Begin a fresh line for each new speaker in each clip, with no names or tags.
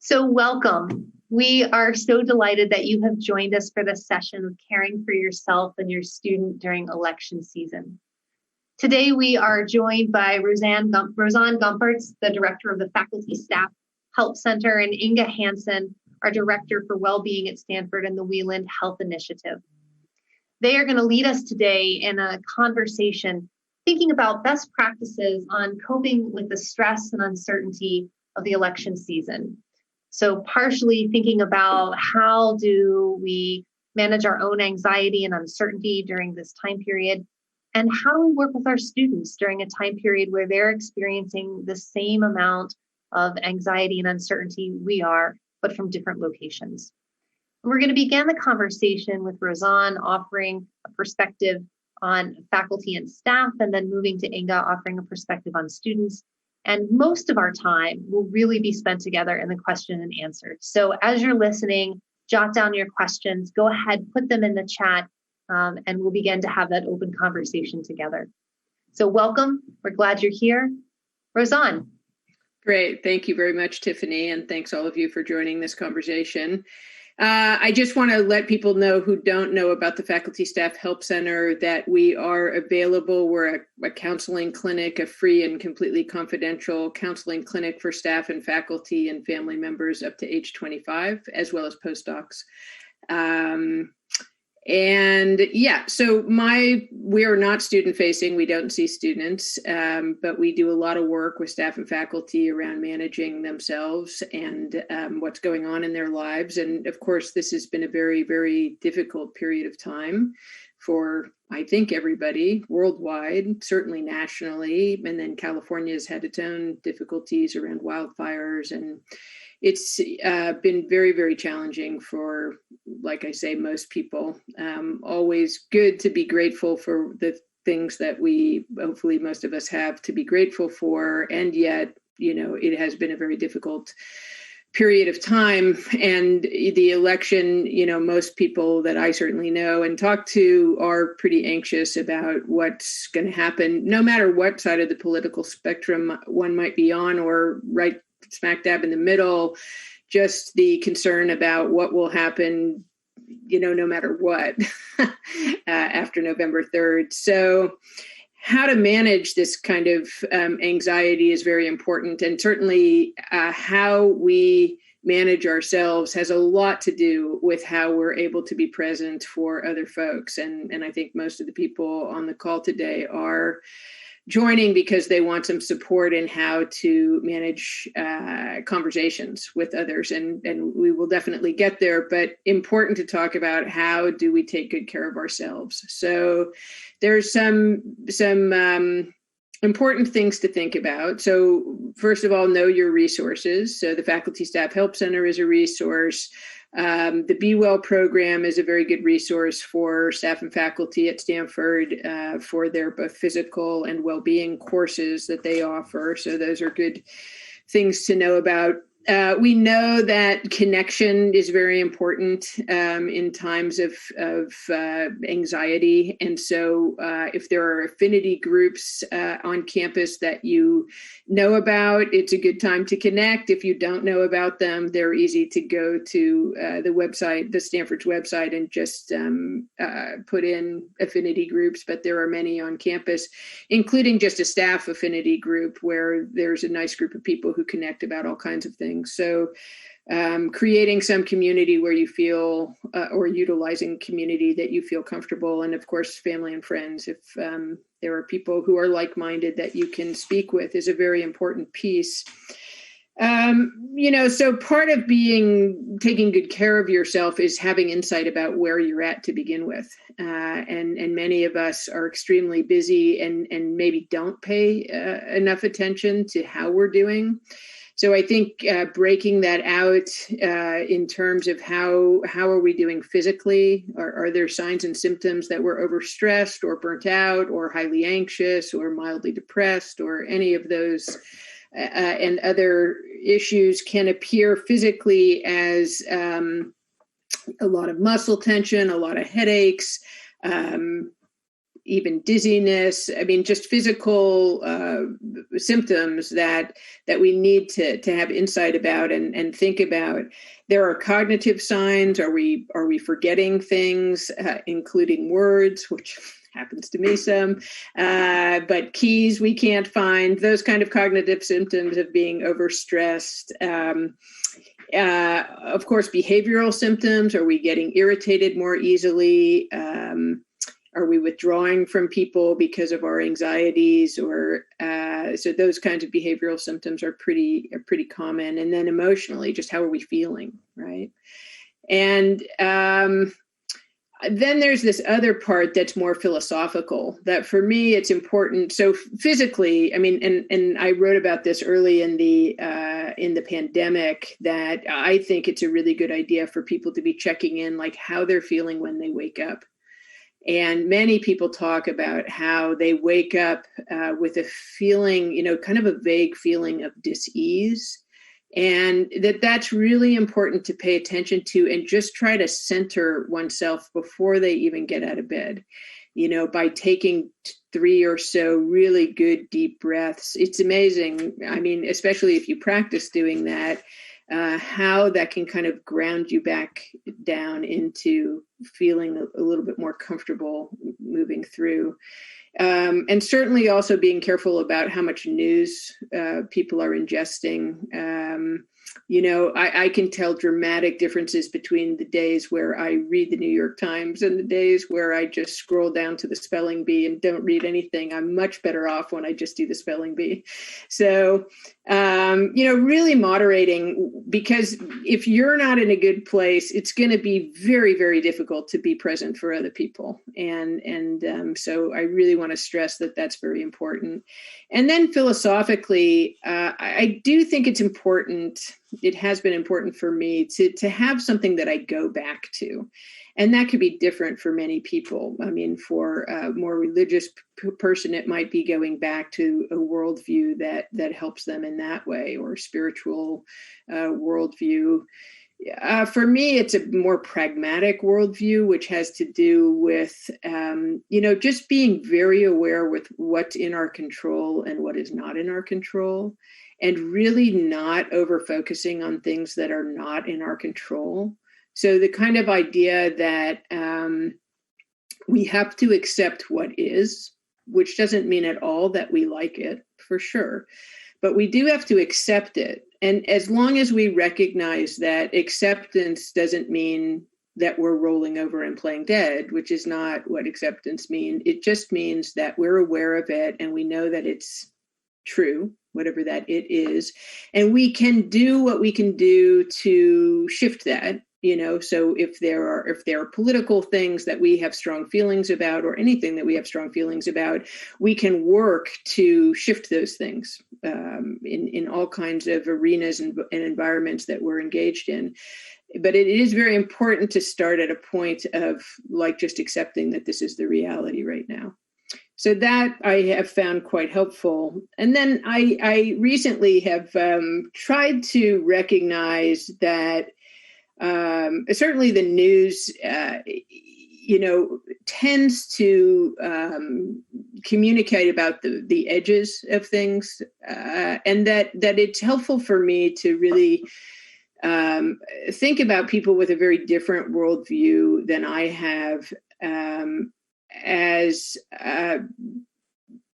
So welcome. We are so delighted that you have joined us for this session of caring for yourself and your student during election season. Today, we are joined by Rosan Gomperts, the Director of the Faculty Staff Help Center, and Inge Hansen, our Director for Wellbeing at Stanford and the Weiland Health Initiative. They are going to lead us today in a conversation thinking about best practices on coping with the stress and uncertainty of the election season. So partially thinking about how do we manage our own anxiety and uncertainty during this time period, and how do we work with our students during a time period where they're experiencing the same amount of anxiety and uncertainty we are, but from different locations. We're going to begin the conversation with Rosan offering a perspective on faculty and staff, and then moving to Inge offering a perspective on students. And most of our time will really be spent together in the question and answer. So as you're listening, jot down your questions, go ahead, put them in the chat, and we'll begin to have that open conversation together. So welcome, we're glad you're here. Rosan.
Great, thank you very much, Tiffany, and thanks all of you for joining this conversation. I just want to let people know who don't know about the Faculty Staff Help Center that we are available. We're a counseling clinic, a free and completely confidential counseling clinic for staff and faculty and family members up to age 25, as well as postdocs. So we are not student facing, we don't see students, but we do a lot of work with staff and faculty around managing themselves and what's going on in their lives. And of course, this has been a very, very difficult period of time for, I think, everybody worldwide, certainly nationally. And then California's had its own difficulties around wildfires, and it's been very, very challenging for, like I say, most people. Always good to be grateful for the things that hopefully most of us have to be grateful for. And yet, it has been a very difficult period of time. And the election, most people that I certainly know and talk to are pretty anxious about what's going to happen, no matter what side of the political spectrum one might be on, or right smack dab in the middle. Just the concern about what will happen, no matter what, after November 3rd. So how to manage this kind of anxiety is very important. And certainly how we manage ourselves has a lot to do with how we're able to be present for other folks. And I think most of the people on the call today are joining because they want some support in how to manage conversations with others. And we will definitely get there, but important to talk about how do we take good care of ourselves. So there's some important things to think about. So first of all, know your resources. So the Faculty Staff Help Center is a resource. The Be Well program is a very good resource for staff and faculty at Stanford for their both physical and well-being courses that they offer. So those are good things to know about. We know that connection is very important in times of anxiety. And so if there are affinity groups on campus that you know about, it's a good time to connect. If you don't know about them, they're easy to go to the website, the Stanford's website, and just put in affinity groups. But there are many on campus, including just a staff affinity group where there's a nice group of people who connect about all kinds of things. So creating some community where you feel, or utilizing community that you feel comfortable, and of course, family and friends, if there are people who are like-minded that you can speak with, is a very important piece. So part of taking good care of yourself is having insight about where you're at to begin with. And many of us are extremely busy and maybe don't pay enough attention to how we're doing. So I think breaking that out in terms of how are we doing physically? Are there signs and symptoms that we're overstressed or burnt out or highly anxious or mildly depressed, or any of those and other issues can appear physically as a lot of muscle tension, a lot of headaches, even dizziness. I mean, just physical symptoms that we need to have insight about and think about. There are cognitive signs. Are we forgetting things, including words, which happens to me some, but keys we can't find, those kind of cognitive symptoms of being overstressed. Of course, behavioral symptoms. Are we getting irritated more easily? Are we withdrawing from people because of our anxieties? Or so those kinds of behavioral symptoms are pretty common. And then emotionally, just how are we feeling, right? And then there's this other part that's more philosophical, that for me, it's important. So physically, I mean, and I wrote about this early in the pandemic, that I think it's a really good idea for people to be checking in, like how they're feeling when they wake up. And many people talk about how they wake up with a feeling, kind of a vague feeling of dis-ease. And that's really important to pay attention to and just try to center oneself before they even get out of bed, by taking 3 or so really good deep breaths. It's amazing. I mean, especially if you practice doing that, how that can kind of ground you back down into feeling a little bit more comfortable moving through. And certainly also being careful about how much news people are ingesting. I can tell dramatic differences between the days where I read the New York Times and the days where I just scroll down to the spelling bee and don't read anything. I'm much better off when I just do the spelling bee. So, really moderating, because if you're not in a good place, it's going to be very, very difficult to be present for other people. And so I really want to stress that that's very important. And then philosophically, I do think it's important. It has been important for me to have something that I go back to. And that could be different for many people. I mean, for a more religious person, it might be going back to a worldview that helps them in that way, or spiritual worldview. For me, it's a more pragmatic worldview, which has to do with, just being very aware with what's in our control and what is not in our control, and really not over focusing on things that are not in our control. So the kind of idea that we have to accept what is, which doesn't mean at all that we like it, for sure, but we do have to accept it. And as long as we recognize that acceptance doesn't mean that we're rolling over and playing dead, which is not what acceptance means. It just means that we're aware of it and we know that it's true, whatever that it is. And we can do what we can do to shift that. So if there are political things that we have strong feelings about, or anything that we have strong feelings about, we can work to shift those things in all kinds of arenas and environments that we're engaged in. But it is very important to start at a point of just accepting that this is the reality right now. So that I have found quite helpful. And then I recently have tried to recognize that certainly the news, tends to communicate about the edges of things, and that it's helpful for me to really think about people with a very different worldview than I have, as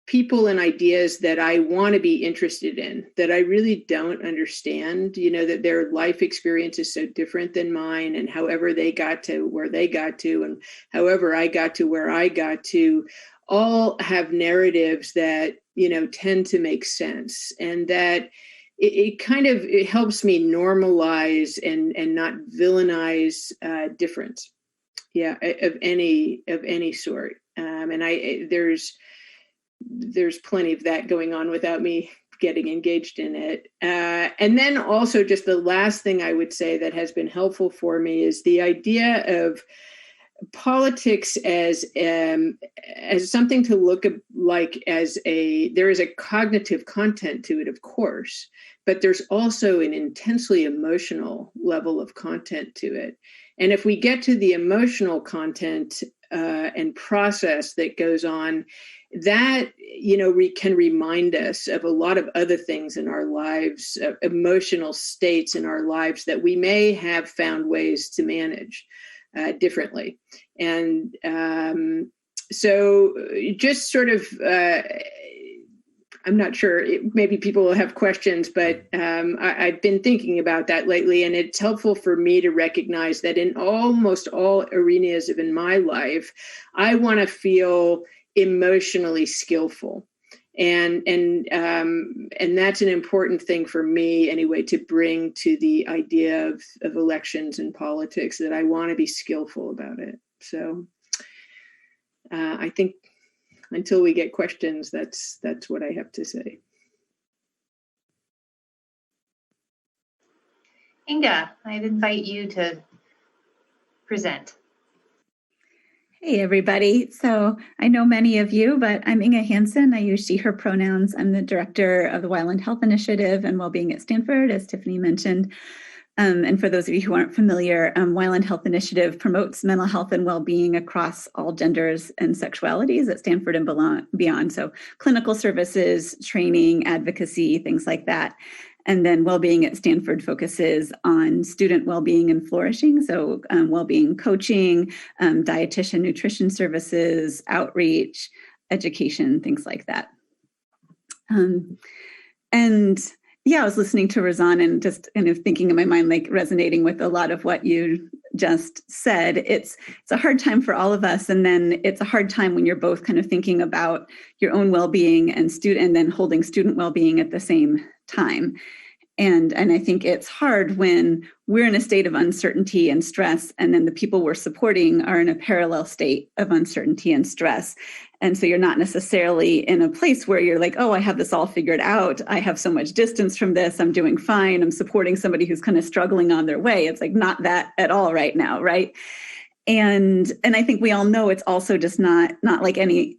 people and ideas that I want to be interested in, that I really don't understand, that their life experience is so different than mine, and however they got to where they got to, and however I got to where I got to, all have narratives that, tend to make sense, and that it helps me normalize and not villainize difference, of any sort. And there's plenty of that going on without me getting engaged in it. And then also, just the last thing I would say that has been helpful for me is the idea of politics as something to look like there is a cognitive content to it, of course, but there's also an intensely emotional level of content to it. And if we get to the emotional content, and process that goes on, that, can remind us of a lot of other things in our lives, emotional states in our lives that we may have found ways to manage differently. And so just sort of, I'm not sure, maybe people will have questions, but I've been thinking about that lately, and it's helpful for me to recognize that in almost all arenas of in my life, I want to feel emotionally skillful. And that's an important thing for me anyway, to bring to the idea of elections and politics, that I want to be skillful about it. So I think until we get questions, that's what I have to say.
Inge, I'd invite you to present.
Hey, everybody. So I know many of you, but I'm Inge Hansen. I use she, her pronouns. I'm the director of the Weiland Health Initiative and Wellbeing at Stanford, as Tiffany mentioned. And for those of you who aren't familiar, Weiland Health Initiative promotes mental health and well-being across all genders and sexualities at Stanford and beyond. So clinical services, training, advocacy, things like that. And then Wellbeing at Stanford focuses on student well-being and flourishing. So well-being coaching, dietitian nutrition services, outreach, education, things like that. And yeah, I was listening to Rosan and just kind of thinking in my mind, like resonating with a lot of what you just said. It's a hard time for all of us. And then it's a hard time when you're both kind of thinking about your own well-being and then holding student well-being at the same time. And I think it's hard when we're in a state of uncertainty and stress, and then the people we're supporting are in a parallel state of uncertainty and stress. And so you're not necessarily in a place where you're like, oh, I have this all figured out. I have so much distance from this. I'm doing fine. I'm supporting somebody who's kind of struggling on their way. It's like not that at all right now, right? And I think we all know it's also just not like any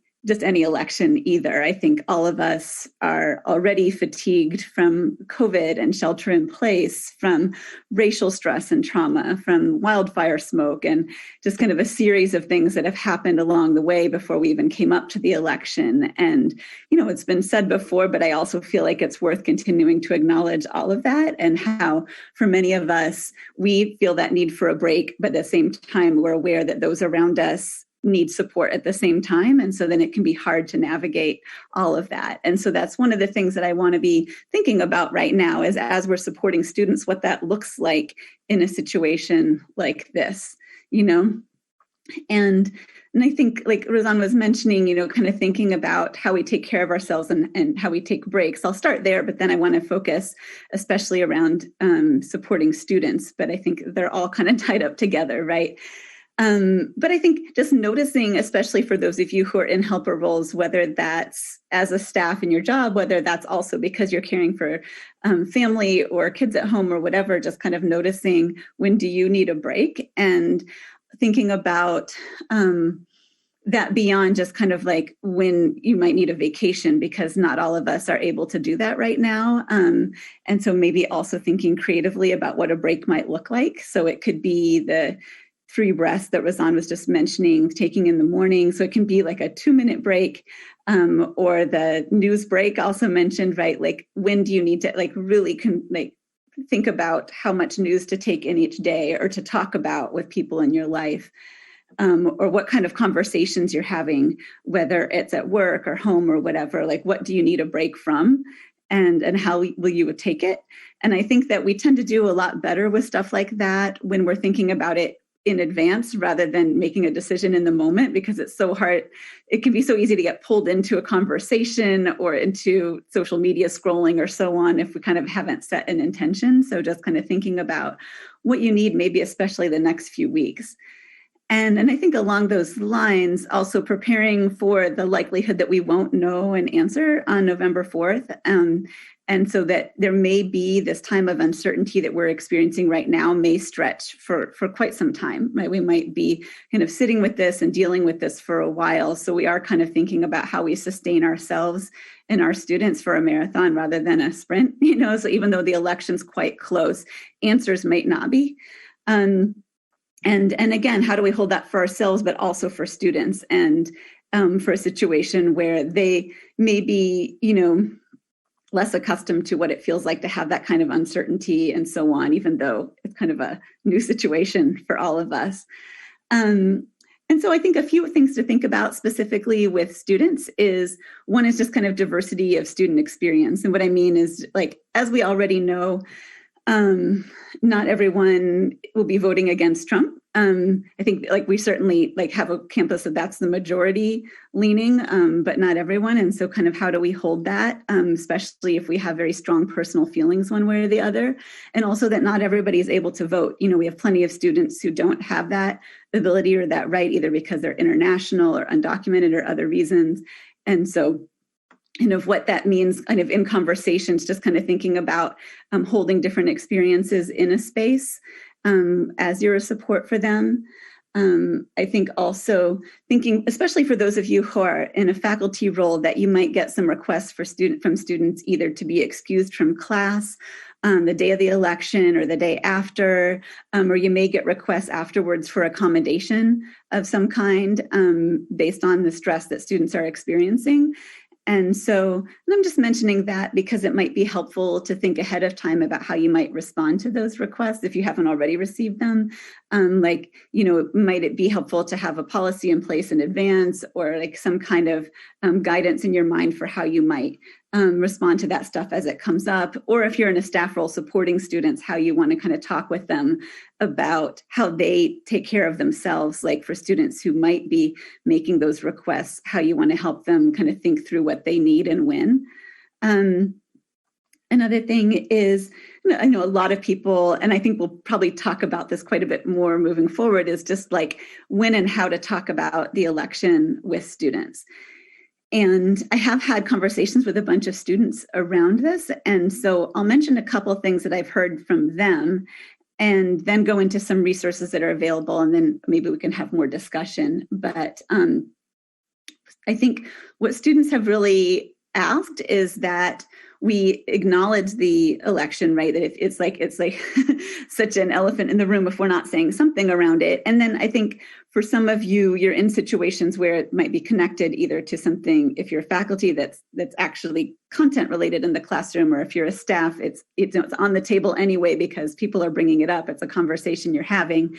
election either. I think all of us are already fatigued from COVID and shelter in place, from racial stress and trauma, from wildfire smoke, and just kind of a series of things that have happened along the way before we even came up to the election. And, it's been said before, but I also feel like it's worth continuing to acknowledge all of that, and how for many of us, we feel that need for a break, but at the same time, we're aware that those around us need support at the same time. And so then it can be hard to navigate all of that. And so that's one of the things that I want to be thinking about right now, is as we're supporting students, what that looks like in a situation like this, And I think, like Rosan was mentioning, kind of thinking about how we take care of ourselves and how we take breaks. I'll start there, but then I want to focus especially around supporting students. But I think they're all kind of tied up together, right? But I think just noticing, especially for those of you who are in helper roles, whether that's as a staff in your job, whether that's also because you're caring for family or kids at home or whatever, just kind of noticing, when do you need a break, and thinking about that beyond just kind of like when you might need a vacation, because not all of us are able to do that right now. And so maybe also thinking creatively about what a break might look like. So it could be the 3 breaths that Rosan was just mentioning, taking in the morning. So it can be like a 2-minute break, or the news break also mentioned, right? Like, when do you need to really think about how much news to take in each day, or to talk about with people in your life, or what kind of conversations you're having, whether it's at work or home or whatever, like what do you need a break from? And how will you take it? And I think that we tend to do a lot better with stuff like that when we're thinking about it in advance rather than making a decision in the moment, because it's so hard. It can be so easy to get pulled into a conversation or into social media scrolling or so on if we kind of haven't set an intention. So just kind of thinking about what you need, maybe especially the next few weeks. And I think along those lines, also preparing for the likelihood that we won't know an answer on November 4th. And so that there may be this time of uncertainty that we're experiencing right now may stretch for quite some time, right? We might be kind of sitting with this and dealing with this for a while. So we are kind of thinking about how we sustain ourselves and our students for a marathon rather than a sprint, So even though the election's quite close, answers might not be. And again, how do we hold that for ourselves, but also for students, and for a situation where they may be, less accustomed to what it feels like to have that kind of uncertainty and so on, even though it's kind of a new situation for all of us. And so I think a few things to think about specifically with students is, one is just kind of diversity of student experience. And what I mean is, like, as we already know, not everyone will be voting against Trump. I think, like, we certainly have a campus that's the majority leaning, but not everyone. And so kind of how do we hold that, especially if we have very strong personal feelings one way or the other, and also that not everybody is able to vote. We have plenty of students who don't have that ability or that right, either because they're international or undocumented or other reasons. And so kind of what that means kind of in conversations, just kind of thinking about holding different experiences in a space as you're a support for them. I think also thinking, especially for those of you who are in a faculty role, that you might get some requests from students either to be excused from class the day of the election or the day after, or you may get requests afterwards for accommodation of some kind based on the stress that students are experiencing. And so I'm just mentioning that because it might be helpful to think ahead of time about how you might respond to those requests if you haven't already received them. Might it be helpful to have a policy in place in advance, or like some kind of guidance in your mind for how you might respond to that stuff as it comes up, or if you're in a staff role supporting students, how you want to kind of talk with them about how they take care of themselves, like for students who might be making those requests, how you want to help them kind of think through what they need and when. Another thing is, I know a lot of people, and I think we'll probably talk about this quite a bit more moving forward, is just like when and how to talk about the election with students. And I have had conversations with a bunch of students around this. And so I'll mention a couple of things that I've heard from them and then go into some resources that are available. And then maybe we can have more discussion. But I think what students have really asked is that we acknowledge the election, right? That it's like such an elephant in the room if we're not saying something around it. And then I think for some of you, you're in situations where it might be connected either to something, if you're faculty, that's actually content related in the classroom, or if you're a staff, it's on the table anyway because people are bringing it up. It's a conversation you're having.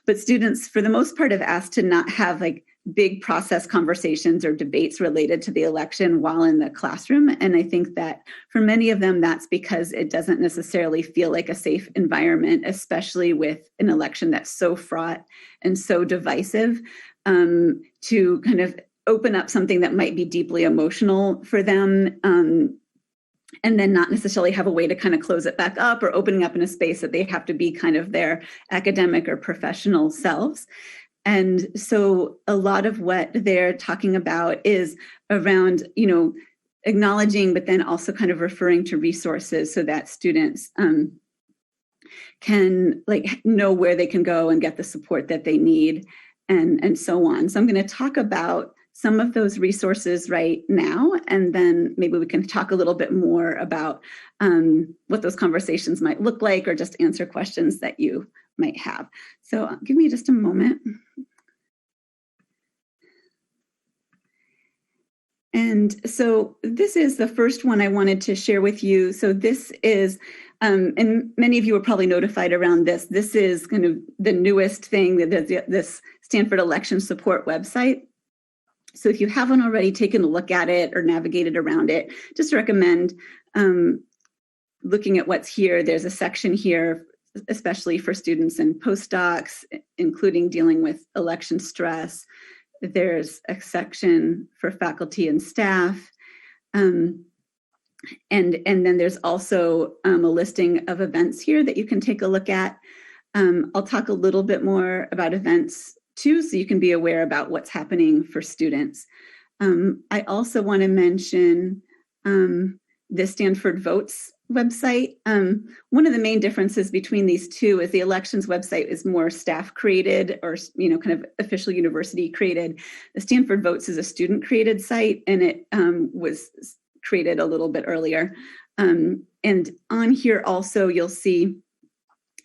But students, for the most part, have asked to not have like big process conversations or debates related to the election while in the classroom. And I think that for many of them, that's because it doesn't necessarily feel like a safe environment, especially with an election that's so fraught and so divisive, to kind of open up something that might be deeply emotional for them, and then not necessarily have a way to kind of close it back up, or opening up in a space that they have to be kind of their academic or professional selves. And so a lot of what they're talking about is around, acknowledging, but then also kind of referring to resources so that students can know where they can go and get the support that they need, and so on. So I'm going to talk about some of those resources right now, and then maybe we can talk a little bit more about what those conversations might look like, or just answer questions that you might have. So give me just a moment. And so this is the first one I wanted to share with you. So this is, and many of you were probably notified around this. This is kind of the newest thing, this Stanford election support website. So if you haven't already taken a look at it or navigated around it, just recommend looking at what's here. There's a section here, especially for students and postdocs, including dealing with election stress. There's a section for faculty and staff. And then there's also a listing of events here that you can take a look at. I'll talk a little bit more about events too, so you can be aware about what's happening for students. I also want to mention the Stanford Votes website. One of the main differences between these two is the elections website is more staff created, or kind of official university created. The Stanford Votes is a student created site, and it was created a little bit earlier. And on here also you'll see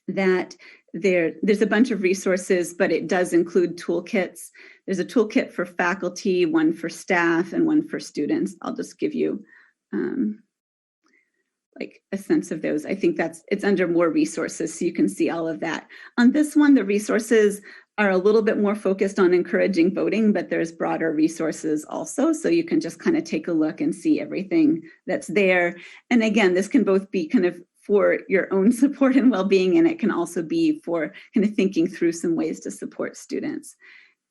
that There's a bunch of resources, but it does include toolkits. There's a toolkit for faculty, one for staff, and one for students. I'll just give you like a sense of those. I think it's under more resources, so you can see all of that. On this one, the resources are a little bit more focused on encouraging voting, but there's broader resources also, so you can just kind of take a look and see everything that's there. And again, this can both be kind of for your own support and well-being, and it can also be for kind of thinking through some ways to support students.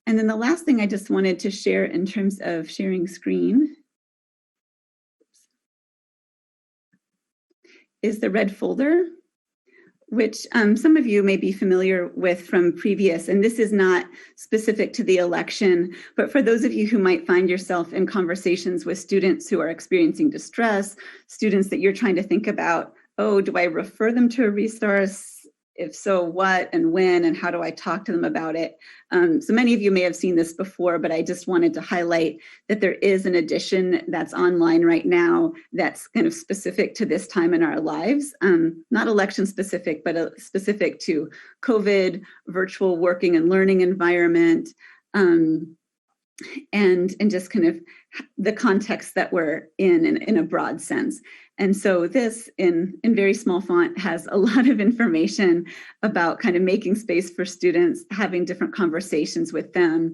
And then the last thing I just wanted to share in terms of sharing screen is the red folder, which some of you may be familiar with from previous, and this is not specific to the election, but for those of you who might find yourself in conversations with students who are experiencing distress, students that you're trying to think about, oh, do I refer them to a resource? If so, what and when, and how do I talk to them about it? So many of you may have seen this before, but I just wanted to highlight that there is an edition that's online right now that's kind of specific to this time in our lives, not election specific, but specific to COVID, virtual working and learning environment, and just kind of the context that we're in a broad sense. And so this, in very small font, has a lot of information about kind of making space for students, having different conversations with them,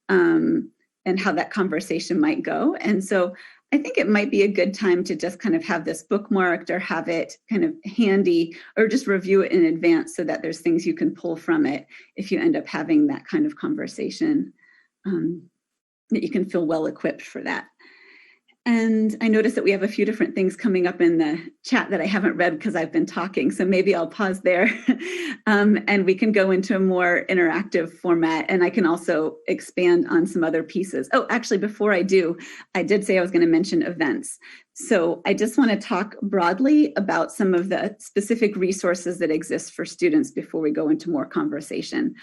and how that conversation might go. And so I think it might be a good time to just kind of have this bookmarked or have it kind of handy, or just review it in advance so that there's things you can pull from it if you end up having that kind of conversation, that you can feel well equipped for that. And I noticed that we have a few different things coming up in the chat that I haven't read because I've been talking. So maybe I'll pause there and we can go into a more interactive format. And I can also expand on some other pieces. Oh, actually, before I do, I did say I was going to mention events. So I just want to talk broadly about some of the specific resources that exist for students before we go into more conversation.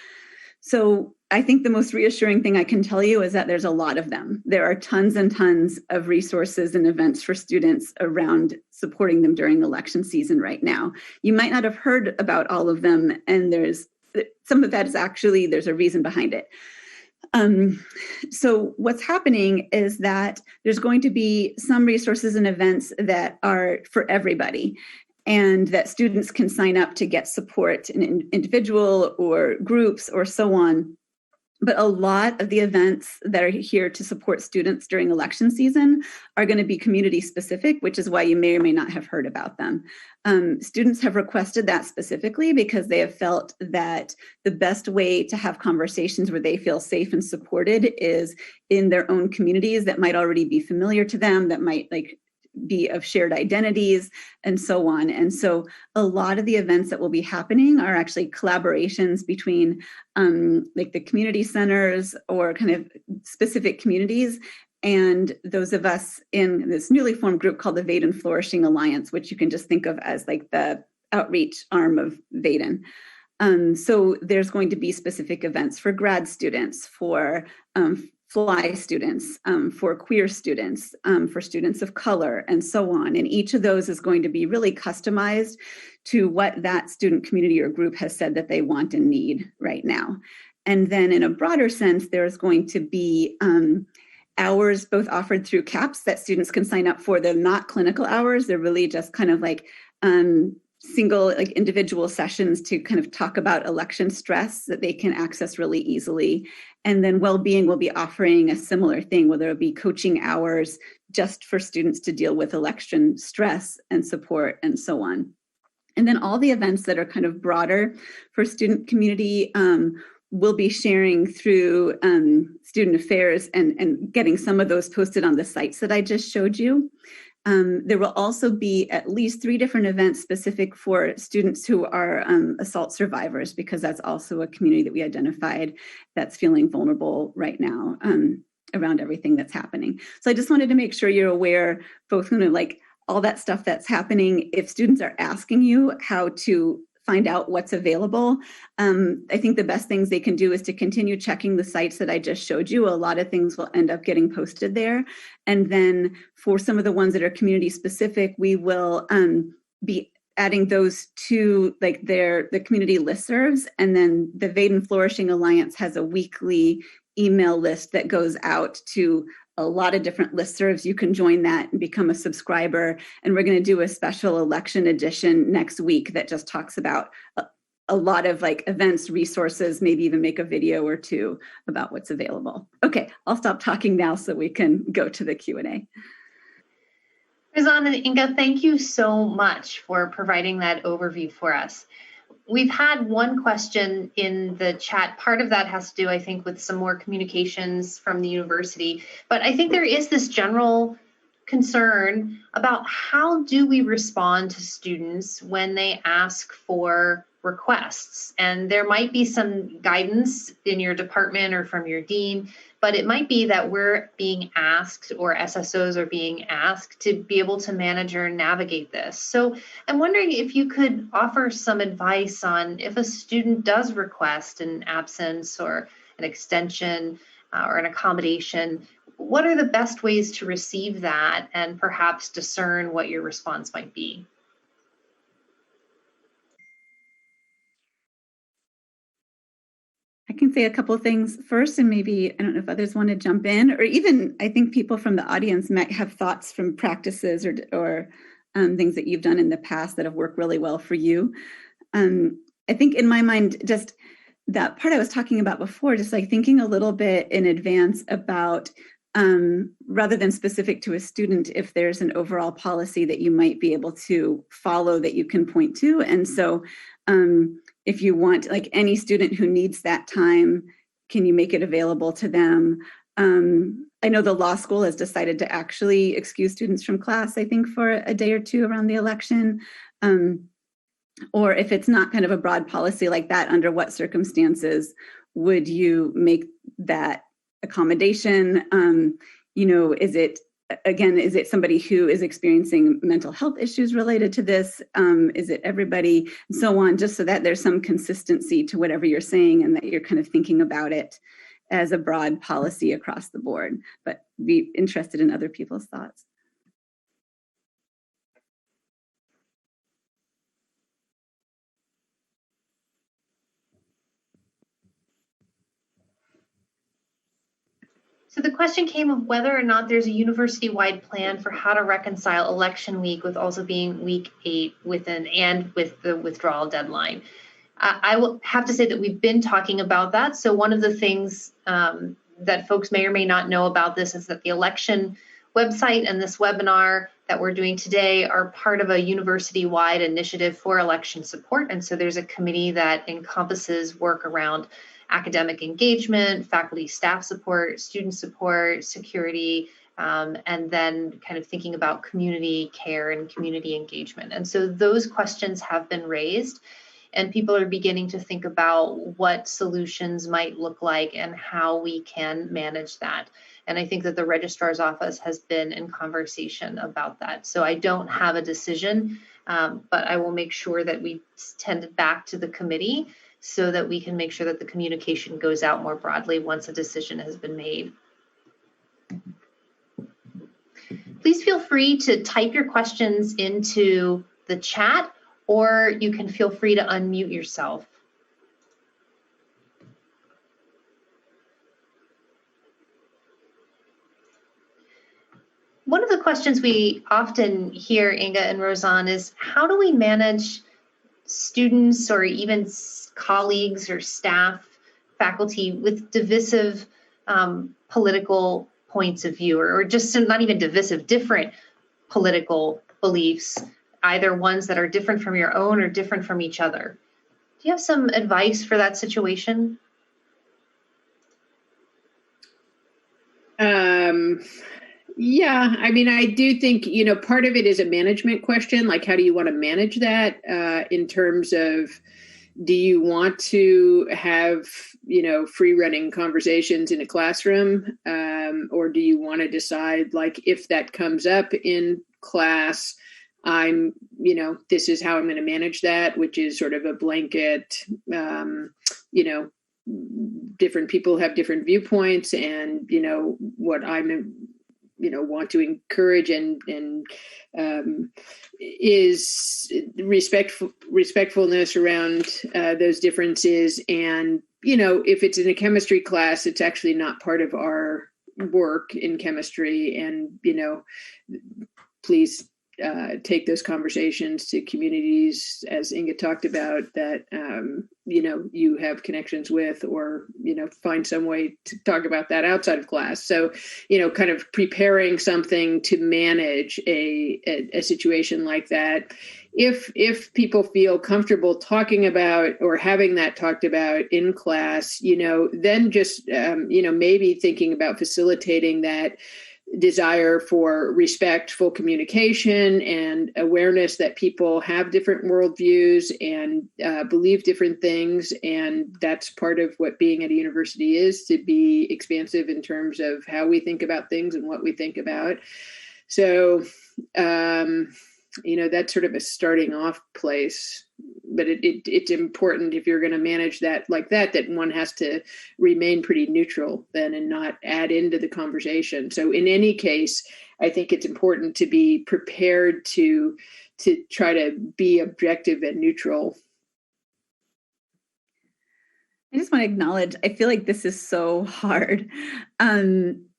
So I think the most reassuring thing I can tell you is that there's a lot of them. There are tons and tons of resources and events for students around supporting them during election season right now. You might not have heard about all of them, and there's some of that is actually, there's a reason behind it. So what's happening is that there's going to be some resources and events that are for everybody, and that students can sign up to get support in individual or groups or so on. But a lot of the events that are here to support students during election season are going to be community specific, which is why you may or may not have heard about them. Students have requested that specifically because they have felt that the best way to have conversations where they feel safe and supported is in their own communities that might already be familiar to them, that might be of shared identities and so on. And so a lot of the events that will be happening are actually collaborations between the community centers or kind of specific communities and those of us in this newly formed group called the Vaden Flourishing Alliance, which you can just think of as like the outreach arm of Vaden. So there's going to be specific events for grad students, for FLY students, for queer students, for students of color, and so on. And each of those is going to be really customized to what that student community or group has said that they want and need right now. And then in a broader sense, there's going to be hours both offered through CAPS that students can sign up for. They're not clinical hours. They're really just kind of like single individual sessions to kind of talk about election stress that they can access really easily. And then Wellbeing will be offering a similar thing where there will be coaching hours just for students to deal with election stress and support and so on. And then all the events that are kind of broader for student community we'll be sharing through student affairs and getting some of those posted on the sites that I just showed you. There will also be at least 3 different events specific for students who are assault survivors, because that's also a community that we identified that's feeling vulnerable right now around everything that's happening. So I just wanted to make sure you're aware, both all that stuff that's happening. If students are asking you how to find out what's available, I think the best things they can do is to continue checking the sites that I just showed you. A lot of things will end up getting posted there. And then for some of the ones that are community specific, we will be adding those to like the community listservs. And then the Vaden Flourishing Alliance has a weekly email list that goes out to a lot of different listservs. You can join that and become a subscriber. And we're going to do a special election edition next week that just talks about a lot of like events, resources, maybe even make a video or two about what's available. Okay, I'll stop talking now so we can go to the Q&A.
Rosan and Inge, thank you so much for providing that overview for us. We've had one question in the chat. Part of that has to do, I think, with some more communications from the university. But I think there is this general concern about how do we respond to students when they ask for requests. And there might be some guidance in your department or from your dean, but it might be that we're being asked, or SSOs are being asked, to be able to manage or navigate this. So I'm wondering if you could offer some advice on if a student does request an absence or an extension or an accommodation, what are the best ways to receive that and perhaps discern what your response might be?
I can say a couple of things first, and maybe, I don't know if others want to jump in, or even I think people from the audience might have thoughts from practices or things that you've done in the past that have worked really well for you. I think in my mind, just that part I was talking about before, just like thinking a little bit in advance about, rather than specific to a student, if there's an overall policy that you might be able to follow that you can point to. And so if you want, like any student who needs that time, can you make it available to them? I know the law school has decided to actually excuse students from class, I think, for a day or two around the election. Or if it's not kind of a broad policy like that, under what circumstances would you make that accommodation? Is it somebody who is experiencing mental health issues related to this? Is it everybody? And so on, just so that there's some consistency to whatever you're saying and that you're kind of thinking about it as a broad policy across the board, but be interested in other people's thoughts.
So the question came of whether or not there's a university-wide plan for how to reconcile election week with also being week 8 with the withdrawal deadline. I will have to say that we've been talking about that. So one of the things that folks may or may not know about this is that the election website and this webinar that we're doing today are part of a university-wide initiative for election support. And so there's a committee that encompasses work around academic engagement, faculty staff support, student support, security, and then kind of thinking about community care and community engagement. And so those questions have been raised, and people are beginning to think about what solutions might look like and how we can manage that. And I think that the registrar's office has been in conversation about that. So I don't have a decision, but I will make sure that we send it back to the committee so that we can make sure that the communication goes out more broadly once a decision has been made. Please feel free to type your questions into the chat, or you can feel free to unmute yourself. One of the questions we often hear, Inge and Rosan, is how do we manage students or even colleagues or staff, faculty with divisive political points of view, or just not even divisive, different political beliefs, either ones that are different from your own or different from each other. Do you have some advice for that situation?
Yeah, I mean, I do think, part of it is a management question, like how do you want to manage that in terms of, do you want to have, free running conversations in a classroom, or do you want to decide, like, if that comes up in class, this is how I'm going to manage that, which is sort of a blanket, different people have different viewpoints, and, what I'm want to encourage and is respectfulness around those differences. And, if it's in a chemistry class, it's actually not part of our work in chemistry. And, please take those conversations to communities, as Inge talked about, that, you have connections with, or, find some way to talk about that outside of class. So, kind of preparing something to manage a situation like that. If people feel comfortable talking about or having that talked about in class, then just, maybe thinking about facilitating that desire for respectful communication and awareness that people have different worldviews and believe different things. And that's part of what being at a university is, to be expansive in terms of how we think about things and what we think about. So, that's sort of a starting off place. But it's important, if you're going to manage that like that one has to remain pretty neutral then and not add into the conversation. So in any case, I think it's important to be prepared to try to be objective and neutral.
I just want to acknowledge, I feel like this is so hard.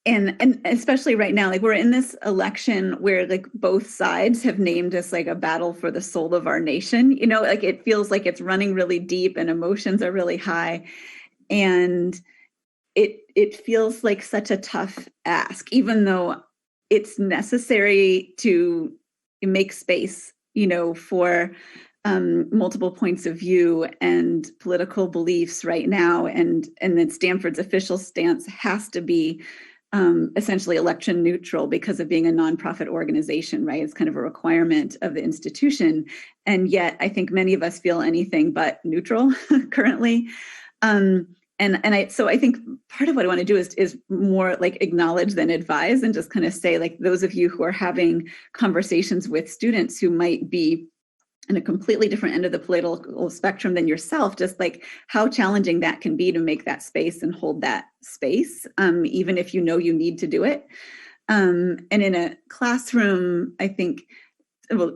And especially right now, like we're in this election where like both sides have named this like a battle for the soul of our nation, like it feels like it's running really deep and emotions are really high. And it feels like such a tough ask, even though it's necessary to make space, for multiple points of view and political beliefs right now. And then Stanford's official stance has to be essentially election neutral because of being a nonprofit organization, right? It's kind of a requirement of the institution. And yet I think many of us feel anything but neutral currently. So I think part of what I want to do is more like acknowledge than advise, and just kind of say, like, those of you who are having conversations with students who might be in a completely different end of the political spectrum than yourself, just like how challenging that can be to make that space and hold that space, even if you need to do it. And in a classroom, I think,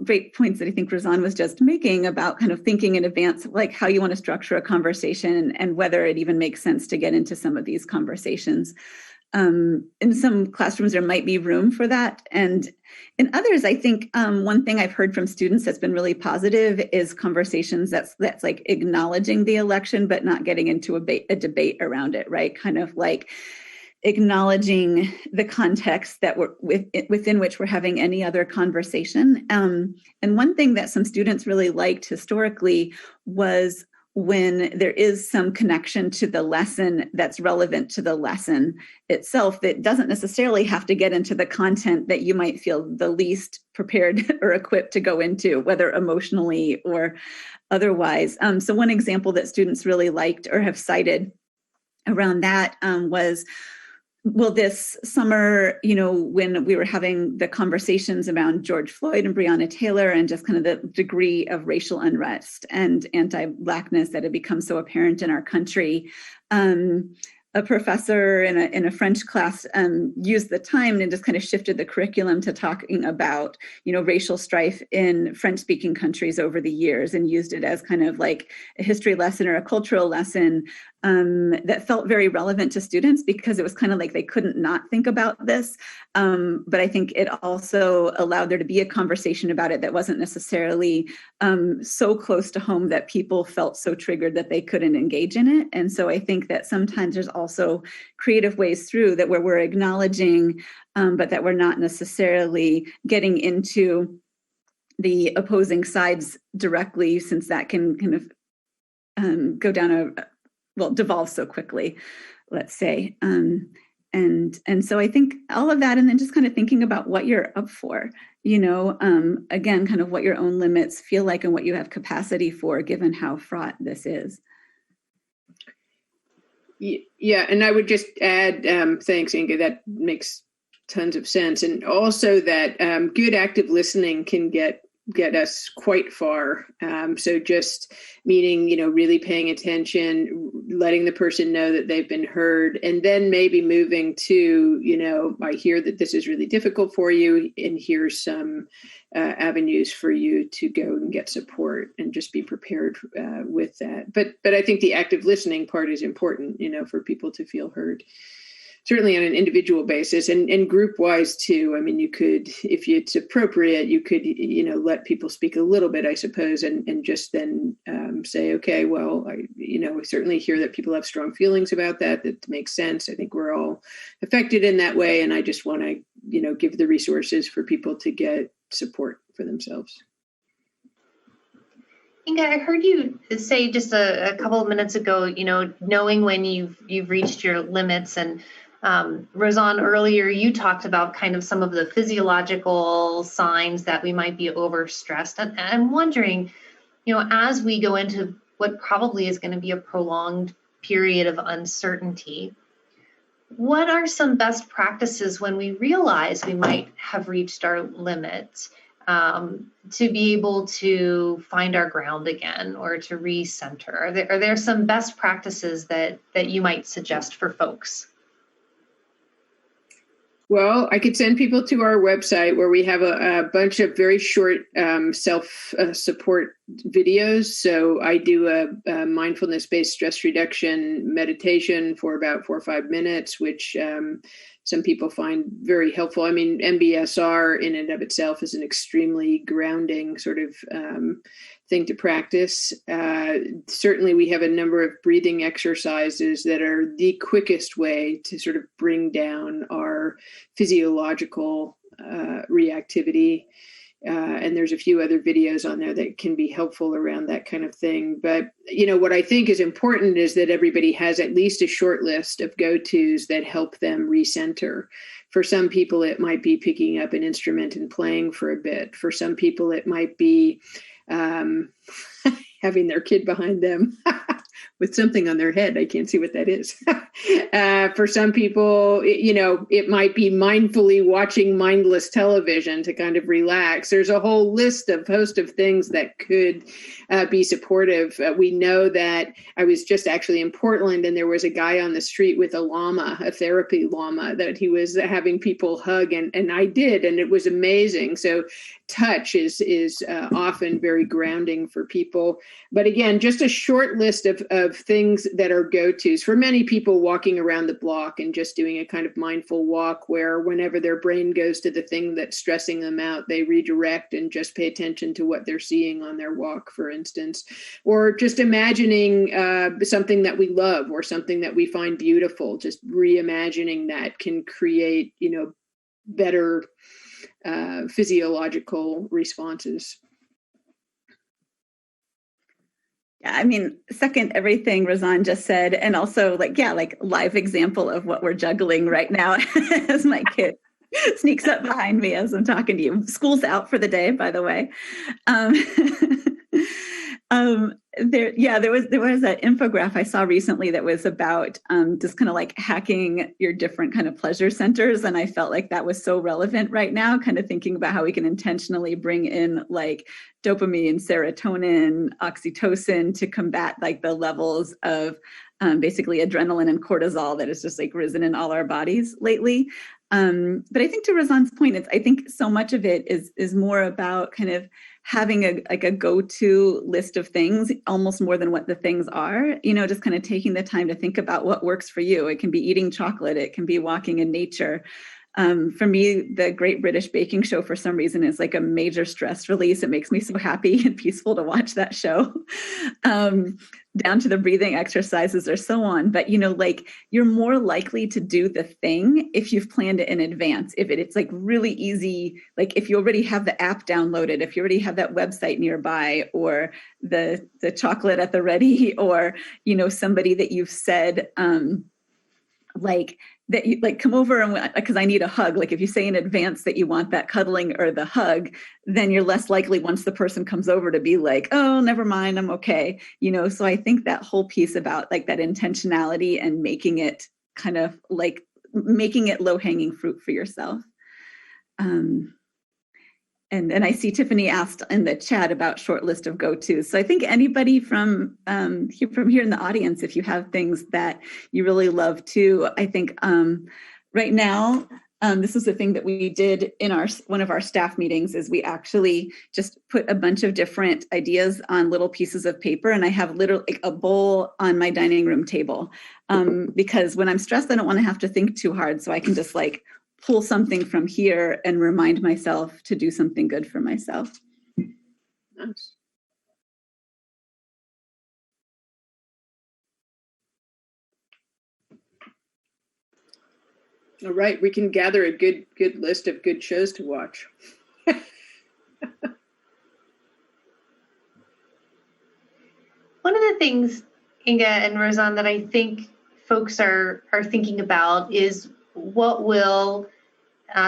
great points that I think Rosan was just making about kind of thinking in advance, like how you want to structure a conversation and whether it even makes sense to get into some of these conversations. In some classrooms, there might be room for that. And in others, I think one thing I've heard from students that's been really positive is conversations that's like acknowledging the election, but not getting into a debate around it, right? Kind of like acknowledging the context that we're within which we're having any other conversation. And one thing that some students really liked historically was when there is some connection to the lesson that's relevant to the lesson itself, that doesn't necessarily have to get into the content that you might feel the least prepared or equipped to go into, whether emotionally or otherwise. So one example that students really liked or have cited around that was, well, this summer, when we were having the conversations around George Floyd and Breonna Taylor and just kind of the degree of racial unrest and anti-Blackness that had become so apparent in our country, a professor in a French class used the time and just kind of shifted the curriculum to talking about, racial strife in French-speaking countries over the years, and used it as kind of like a history lesson or a cultural lesson that felt very relevant to students, because it was kind of like they couldn't not think about this. But I think it also allowed there to be a conversation about it that wasn't necessarily so close to home that people felt so triggered that they couldn't engage in it. And so I think that sometimes there's also creative ways through that where we're acknowledging, but that we're not necessarily getting into the opposing sides directly, since that can kind of go down devolve so quickly, let's say. And so I think all of that, and then just kind of thinking about what you're up for, again, kind of what your own limits feel like and what you have capacity for, given how fraught this is.
Yeah, and I would just add, thanks, Inge, that makes tons of sense. And also that good active listening can get get us quite far. So just meaning, really paying attention, letting the person know that they've been heard, and then maybe moving to, I hear that this is really difficult for you, and here's some avenues for you to go and get support, and just be prepared with that. But I think the active listening part is important, for people to feel heard. Certainly on an individual basis and group wise too. I mean, you could, if it's appropriate, you could, let people speak a little bit, I suppose, and just then say, okay, well, we certainly hear that people have strong feelings about that. That makes sense. I think we're all affected in that way. And I just want to, give the resources for people to get support for themselves.
Inge, I heard you say just a couple of minutes ago, knowing when you've reached your limits, and Rosan, earlier you talked about kind of some of the physiological signs that we might be overstressed. And I'm wondering, as we go into what probably is going to be a prolonged period of uncertainty, what are some best practices when we realize we might have reached our limits, to be able to find our ground again or to recenter? Are there some best practices that you might suggest for folks?
Well, I could send people to our website where we have a bunch of very short self-support videos. So I do a mindfulness-based stress reduction meditation for about 4 or 5 minutes, which some people find very helpful. I mean, MBSR in and of itself is an extremely grounding sort of thing to practice. Certainly, we have a number of breathing exercises that are the quickest way to sort of bring down our physiological reactivity. And there's a few other videos on there that can be helpful around that kind of thing. But, what I think is important is that everybody has at least a short list of go-tos that help them recenter. For some people, it might be picking up an instrument and playing for a bit. For some people, it might be having their kid behind them with something on their head. I can't see what that is. For some people, it might be mindfully watching mindless television to kind of relax. There's a whole host of things that could be supportive. We know that I was just actually in Portland, and there was a guy on the street with a llama, a therapy llama, that he was having people hug, and I did, and it was amazing. So touch is often very grounding for people. But again, just a short list of things that are go-tos. For many people, walking around the block and just doing a kind of mindful walk where whenever their brain goes to the thing that's stressing them out, they redirect and just pay attention to what they're seeing on their walk, for instance. Or just imagining something that we love or something that we find beautiful. Just reimagining that can create, better physiological responses.
Yeah, I mean, second everything Rosan just said, and also like live example of what we're juggling right now as my kid sneaks up behind me as I'm talking to you. School's out for the day, by the way. There was that infographic I saw recently that was about just kind of like hacking your different kind of pleasure centers, and I felt like that was so relevant right now, kind of thinking about how we can intentionally bring in like dopamine, serotonin, oxytocin to combat like the levels of basically adrenaline and cortisol that has just like risen in all our bodies lately. But I think to Rosan's point, I think so much of it is more about kind of having a go-to list of things, almost more than what the things are, just kind of taking the time to think about what works for you. It can be eating chocolate. It can be walking in nature. For me, the Great British Baking Show, for some reason, is like a major stress release. It makes me so happy and peaceful to watch that show, down to the breathing exercises or so on. But, you're more likely to do the thing if you've planned it in advance. If it's like really easy, like if you already have the app downloaded, if you already have that website nearby, or the chocolate at the ready, or, somebody that you've said, that you like come over and because I need a hug. Like if you say in advance that you want that cuddling or the hug, then you're less likely once the person comes over to be like, oh, never mind, I'm okay. So I think that whole piece about like that intentionality and making it kind of like making it low hanging fruit for yourself. And I see Tiffany asked in the chat about short list of go-tos. So I think anybody from here in the audience, if you have things that you really love too, I think right now, this is the thing that we did in one of our staff meetings, is we actually just put a bunch of different ideas on little pieces of paper, and I have literally like a bowl on my dining room table, because when I'm stressed, I don't want to have to think too hard, so I can just like pull something from here and remind myself to do something good for myself.
Nice. All right, we can gather a good list of good shows to watch.
One of the things, Inge and Rosan, that I think folks are thinking about is, what will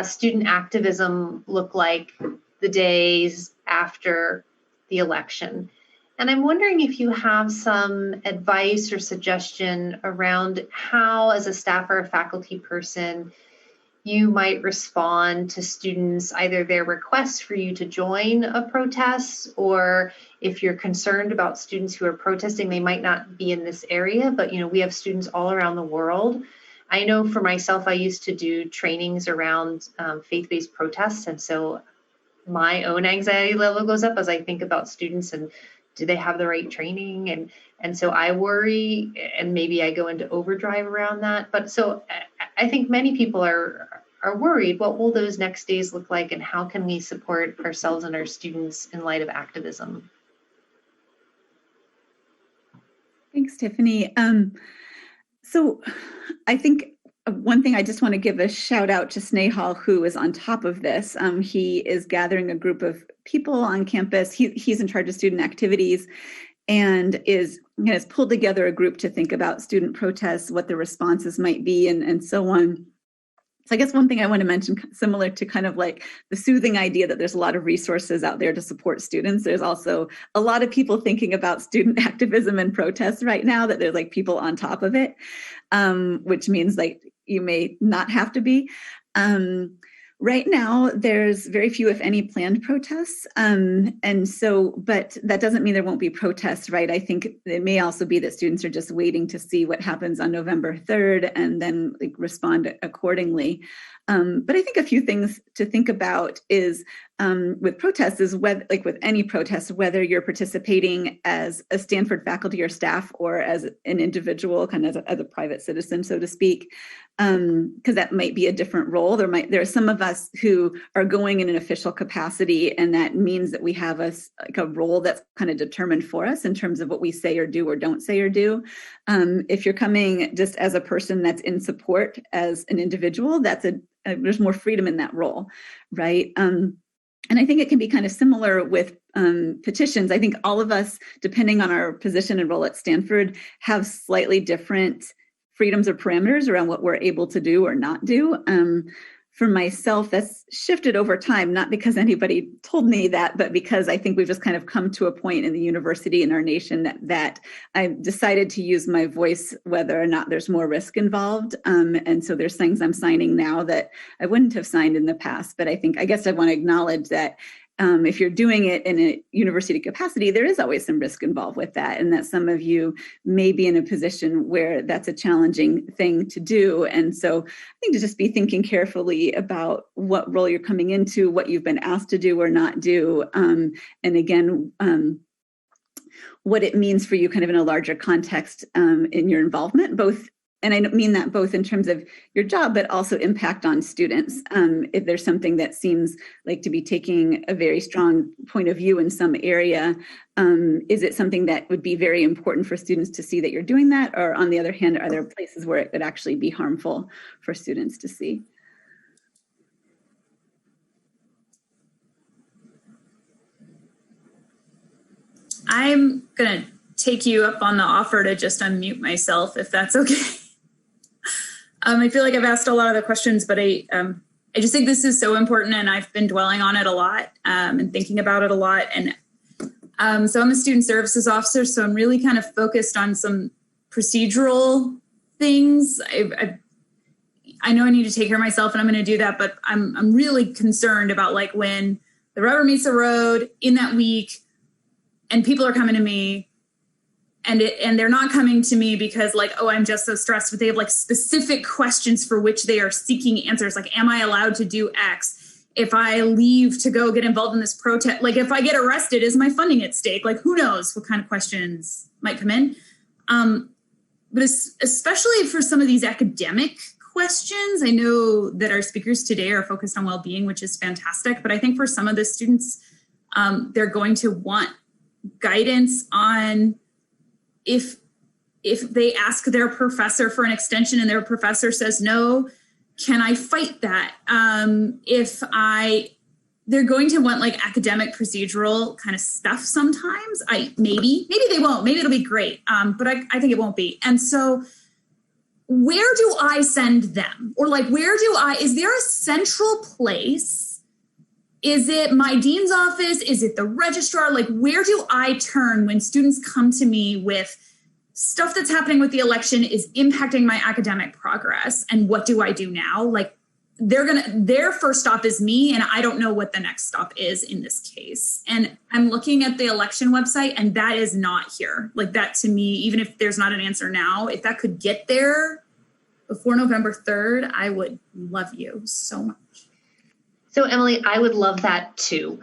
student activism look like the days after the election? And I'm wondering if you have some advice or suggestion around how, as a staff or a faculty person, you might respond to students, either their requests for you to join a protest, or if you're concerned about students who are protesting, they might not be in this area, but we have students all around the world. I know for myself, I used to do trainings around faith-based protests, and so my own anxiety level goes up as I think about students and do they have the right training? And so I worry, and maybe I go into overdrive around that. But so I think many people are worried. What will those next days look like, and how can we support ourselves and our students in light of activism?
Thanks, Tiffany. So I think one thing I just want to give a shout out to Snehal, who is on top of this. He is gathering a group of people on campus. He's in charge of student activities, and has pulled together a group to think about student protests, what the responses might be, and so on. So I guess one thing I want to mention, similar to kind of like the soothing idea that there's a lot of resources out there to support students, there's also a lot of people thinking about student activism and protests right now, that there's like people on top of it, which means like you may not have to be. Right now, there's very few, if any, planned protests. And so, but that doesn't mean there won't be protests, right? I think it may also be that students are just waiting to see what happens on November 3rd and then like respond accordingly. But I think a few things to think about is with protests is whether, like with any protest, whether you're participating as a Stanford faculty or staff or as an individual, kind of as a private citizen, so to speak, because that might be a different role. There are some of us who are going in an official capacity, and that means that we have a role that's kind of determined for us in terms of what we say or do or don't say or do. If you're coming just as a person that's in support as an individual, there's more freedom in that role, right? And I think it can be kind of similar with petitions. I think all of us, depending on our position and role at Stanford, have slightly different freedoms or parameters around what we're able to do or not do. For myself, that's shifted over time, not because anybody told me that, but because I think we've just kind of come to a point in the university and our nation that I've decided to use my voice, whether or not there's more risk involved. And so there's things I'm signing now that I wouldn't have signed in the past. But I guess I want to acknowledge that if you're doing it in a university capacity, there is always some risk involved with that, and that some of you may be in a position where that's a challenging thing to do. And so I think to just be thinking carefully about what role you're coming into, what you've been asked to do or not do, and again, what it means for you kind of in a larger context in your involvement, both. And I mean that both in terms of your job, but also impact on students. If there's something that seems like to be taking a very strong point of view in some area, is it something that would be very important for students to see that you're doing that? Or on the other hand, are there places where it could actually be harmful for students to see?
I'm going to take you up on the offer to just unmute myself, if that's okay. I feel like I've asked a lot of the questions, but I just think this is so important, and I've been dwelling on it a lot and thinking about it a lot. And so I'm a student services officer, so I'm really kind of focused on some procedural things. I know I need to take care of myself, and I'm going to do that, but I'm really concerned about like when the rubber meets the road in that week, and people are coming to me, and they're not coming to me because like, oh, I'm just so stressed, but they have like specific questions for which they are seeking answers. Like, am I allowed to do X? If I leave to go get involved in this protest, like if I get arrested, is my funding at stake? Like, who knows what kind of questions might come in? But especially for some of these academic questions, I know that our speakers today are focused on well-being, which is fantastic. But I think for some of the students, they're going to want guidance on if they ask their professor for an extension and their professor says no, can I fight that? They're going to want like academic procedural kind of stuff sometimes. Maybe they won't, maybe it'll be great. But I think it won't be. And so where do I send them? Or like, is there a central place? Is it my dean's office? Is it the registrar? Like, where do I turn when students come to me with stuff that's happening with the election is impacting my academic progress? And what do I do now? Like, their first stop is me, and I don't know what the next stop is in this case. And I'm looking at the election website, and that is not here. Like, that to me, even if there's not an answer now, if that could get there before November 3rd, I would love you so much.
So Emily, I would love that too.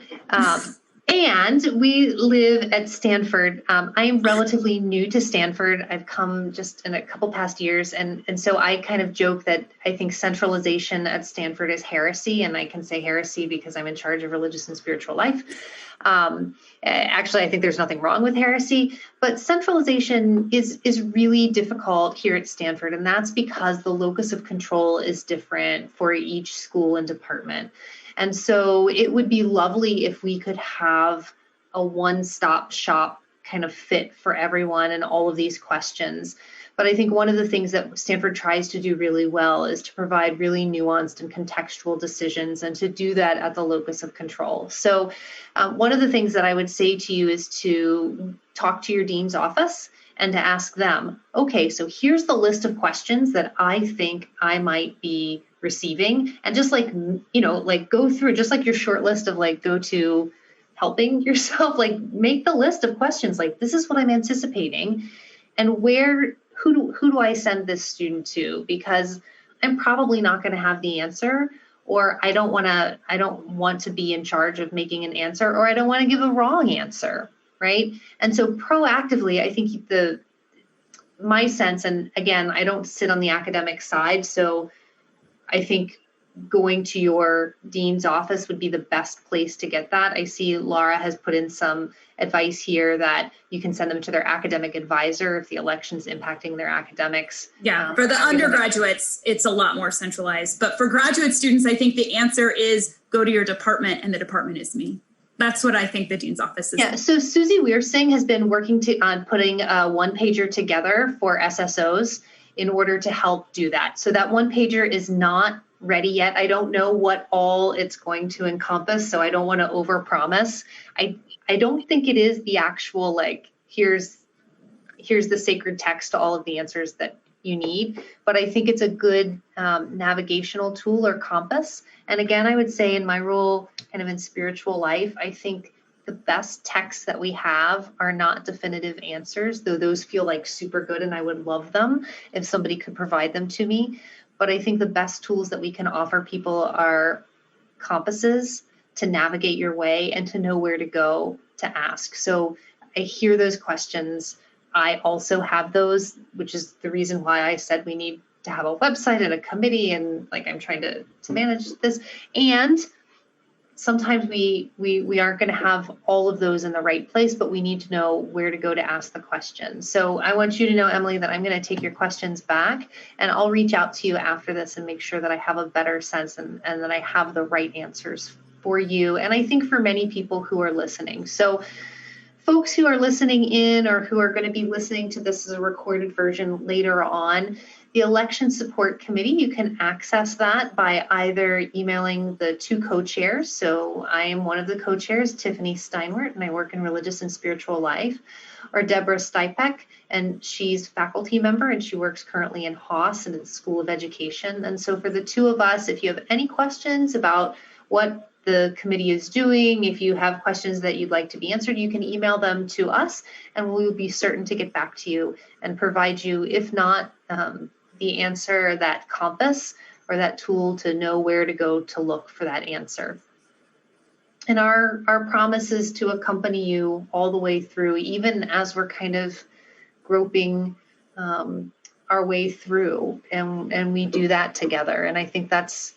And we live at Stanford. I am relatively new to Stanford. I've come just in a couple past years. And so I kind of joke that I think centralization at Stanford is heresy. And I can say heresy because I'm in charge of religious and spiritual life. Actually, I think there's nothing wrong with heresy, but centralization is really difficult here at Stanford. And that's because the locus of control is different for each school and department. And so it would be lovely if we could have a one-stop shop kind of fit for everyone and all of these questions. But I think one of the things that Stanford tries to do really well is to provide really nuanced and contextual decisions, and to do that at the locus of control. So one of the things that I would say to you is to talk to your dean's office and to ask them, okay, so here's the list of questions that I think I might be receiving, and just like, like go through just like your short list of like go to helping yourself, like make the list of questions, like this is what I'm anticipating, and who do I send this student to, because I'm probably not going to have the answer, or I don't want to be in charge of making an answer, or I don't want to give a wrong answer, right? And so proactively, I think my sense, and again, I don't sit on the academic side, so I think going to your dean's office would be the best place to get that. I see Laura has put in some advice here that you can send them to their academic advisor if the election's impacting their academics.
Yeah, for the undergraduates, it's a lot more centralized. But for graduate students, I think the answer is go to your department, and the department is me. That's what I think the dean's office is.
Yeah, so Susie Weersing has been working on putting a one-pager together for SSOs in order to help do that. So that one-pager is not ready yet. I don't know what all it's going to encompass, so I don't want to overpromise. I don't think it is the actual, like, here's the sacred text to all of the answers that you need, but I think it's a good navigational tool or compass. And again, I would say in my role kind of in spiritual life, I think the best texts that we have are not definitive answers, though those feel like super good and I would love them if somebody could provide them to me. But I think the best tools that we can offer people are compasses to navigate your way and to know where to go to ask. So I hear those questions. I also have those, which is the reason why I said we need to have a website and a committee, and like I'm trying to manage this. And sometimes we aren't going to have all of those in the right place, but we need to know where to go to ask the questions. So I want you to know, Emily, that I'm going to take your questions back, and I'll reach out to you after this and make sure that I have a better sense and that I have the right answers for you. And I think for many people who are listening. So folks who are listening in or who are going to be listening to this as a recorded version later on, the Election Support Committee, you can access that by either emailing the two co-chairs. So I am one of the co-chairs, Tiffany Steinwert, and I work in religious and spiritual life, or Deborah Stipek, and she's faculty member and she works currently in Haas and in the School of Education. And so for the two of us, if you have any questions about what the committee is doing. If you have questions that you'd like to be answered, you can email them to us, and we will be certain to get back to you and provide you, if not the answer, that compass or that tool to know where to go to look for that answer. And our promise is to accompany you all the way through, even as we're kind of groping our way through, and we do that together. And I think that's,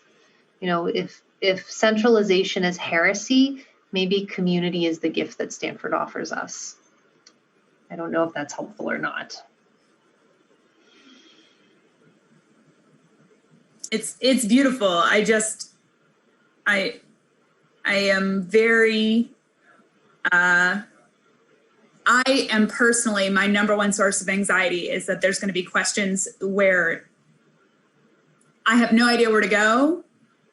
if centralization is heresy, maybe community is the gift that Stanford offers us. I don't know if that's helpful or not.
It's beautiful. I am very, I am personally, my number one source of anxiety is that there's going to be questions where I have no idea where to go.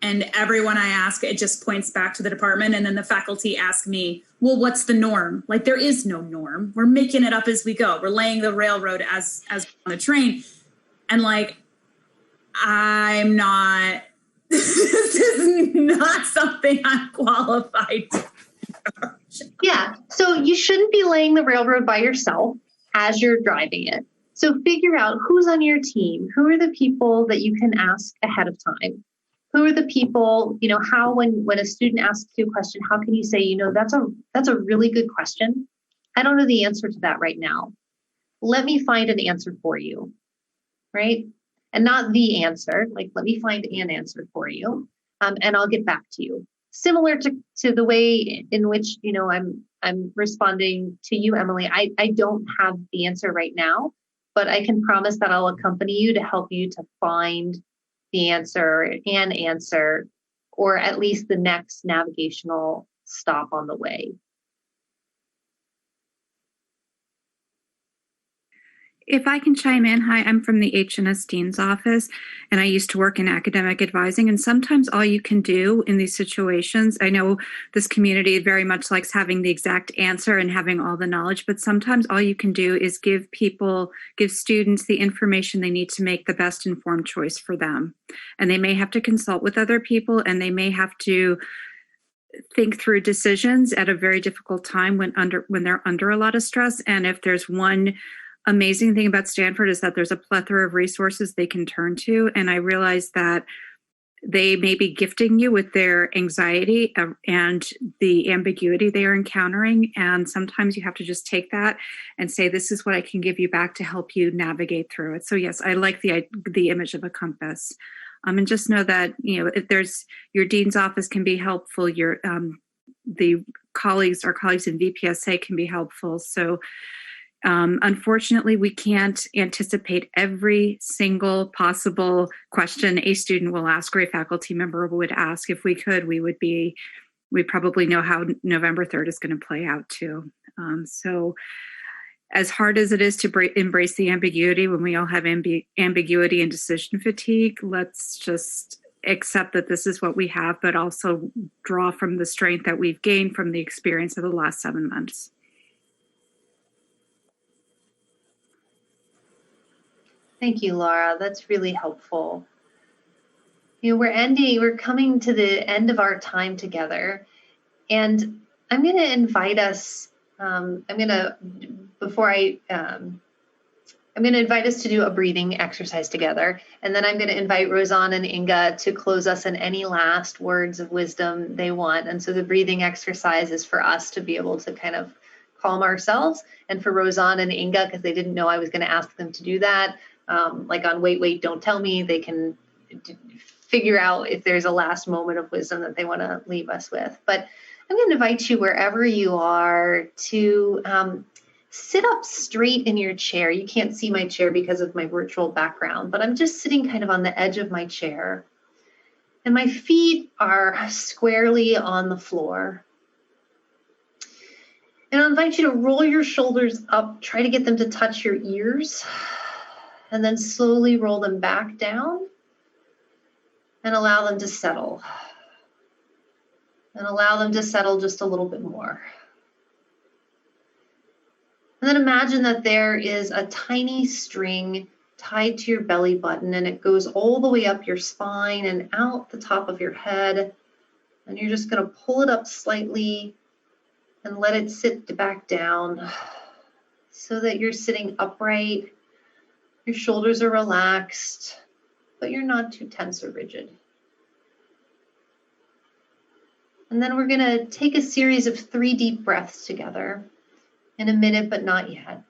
And everyone I ask, it just points back to the department. And then the faculty ask me, well, what's the norm? Like, there is no norm. We're making it up as we go. We're laying the railroad as on the train. And like, I'm not, this is not something I'm qualified to do.
Yeah, so you shouldn't be laying the railroad by yourself as you're driving it. So figure out who's on your team. Who are the people that you can ask ahead of time? Who are the people, how when a student asks you a question, how can you say, that's a really good question. I don't know the answer to that right now. Let me find an answer for you, right? And not the answer, like, let me find an answer for you, and I'll get back to you. Similar to the way in which, I'm responding to you, Emily. I don't have the answer right now, but I can promise that I'll accompany you to help you to find the answer, an answer, or at least the next navigational stop on the way.
If I can chime in, hi, I'm from the H&S Dean's office, and I used to work in academic advising, and sometimes all you can do in these situations, I know this community very much likes having the exact answer and having all the knowledge, but sometimes all you can do is give students the information they need to make the best informed choice for them. And they may have to consult with other people, and they may have to think through decisions at a very difficult time when they're under a lot of stress. And if there's one amazing thing about Stanford is that there's a plethora of resources they can turn to. And I realize that they may be gifting you with their anxiety and the ambiguity they are encountering. And sometimes you have to just take that and say, this is what I can give you back to help you navigate through it. So yes, I like the image of a compass. And just know that, if there's your dean's office can be helpful, our colleagues in VPSA can be helpful. So unfortunately, we can't anticipate every single possible question a student will ask or a faculty member would ask. If we could, we probably know how November 3rd is going to play out too. So as hard as it is to embrace the ambiguity when we all have ambiguity and decision fatigue, let's just accept that this is what we have, but also draw from the strength that we've gained from the experience of the last 7 months.
Thank you, Laura. That's really helpful. We're coming to the end of our time together, and I'm going to invite us, I'm going to invite us to do a breathing exercise together, and then I'm going to invite Rosan and Inge to close us in any last words of wisdom they want. And so the breathing exercise is for us to be able to kind of calm ourselves, and for Rosan and Inge, because they didn't know I was going to ask them to do that, like on Wait, Don't Tell Me, they can figure out if there's a last moment of wisdom that they want to leave us with. But I'm going to invite you wherever you are to sit up straight in your chair. You can't see my chair because of my virtual background, but I'm just sitting kind of on the edge of my chair. And my feet are squarely on the floor. And I'll invite you to roll your shoulders up, try to get them to touch your ears, and then slowly roll them back down and allow them to settle. And allow them to settle just a little bit more. And then imagine that there is a tiny string tied to your belly button, and it goes all the way up your spine and out the top of your head And you're just going to pull it up slightly and let it sit back down so that you're sitting upright. Your shoulders are relaxed, but you're not too tense or rigid. And then we're going to take a series of 3 deep breaths together in a minute, but not yet.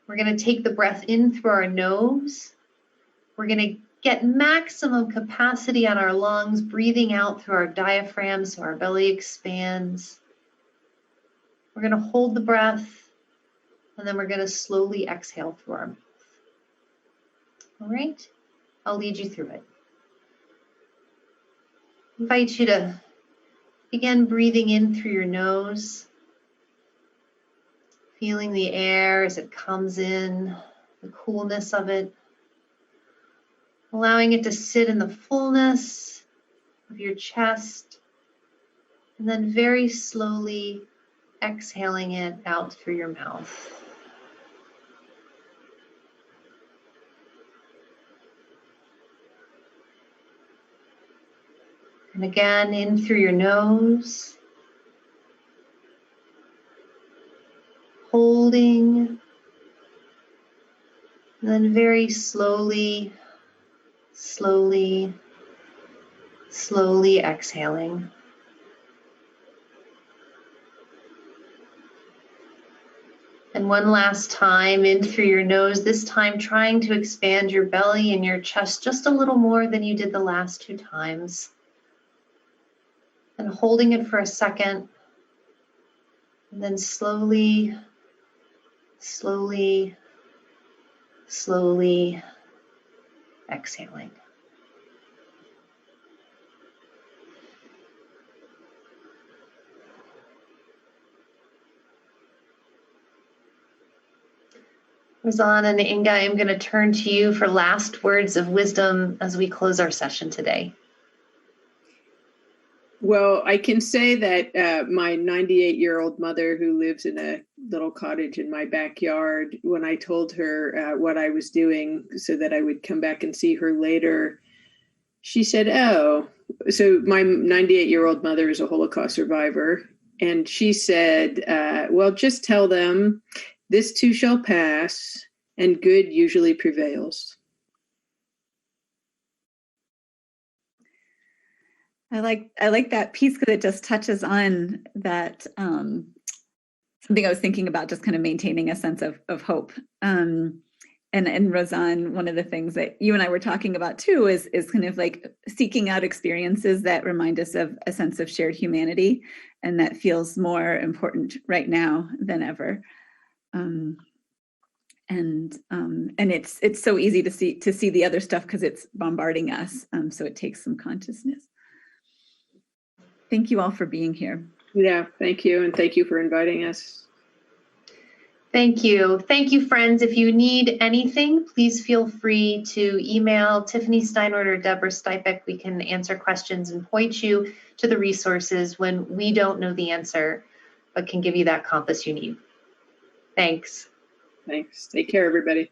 We're going to take the breath in through our nose. We're going to get maximum capacity on our lungs, breathing out through our diaphragm so our belly expands. We're going to hold the breath, and then we're going to slowly exhale through our mouth. All right? I'll lead you through it. I invite you to begin breathing in through your nose, feeling the air as it comes in, the coolness of it, allowing it to sit in the fullness of your chest, and then very slowly exhaling it out through your mouth. And again, in through your nose, holding, and then very slowly, slowly exhaling. And one last time, in through your nose, this time trying to expand your belly and your chest just a little more than you did the last 2 times. And holding it for a second, and then slowly exhaling. Rosan and Inge, I'm going to turn to you for last words of wisdom as we close our session today.
Well, I can say that my 98-year-old mother, who lives in a little cottage in my backyard, when I told her what I was doing so that I would come back and see her later, she said, "Oh," so my 98-year-old mother is a Holocaust survivor. And she said, "Well, just tell them this too shall pass, and good usually prevails."
I like that piece because it just touches on that something I was thinking about, just kind of maintaining a sense of hope. And Rosan, one of the things that you and I were talking about too is kind of like seeking out experiences that remind us of a sense of shared humanity, and that feels more important right now than ever. And it's so easy to see the other stuff because it's bombarding us. So it takes some consciousness. Thank you all for being here.
Yeah, thank you. And thank you for inviting us.
Thank you. Thank you, friends. If you need anything, please feel free to email Tiffany Steinort or Deborah Stipek. We can answer questions and point you to the resources when we don't know the answer, but can give you that compass you need. Thanks.
Thanks. Take care, everybody.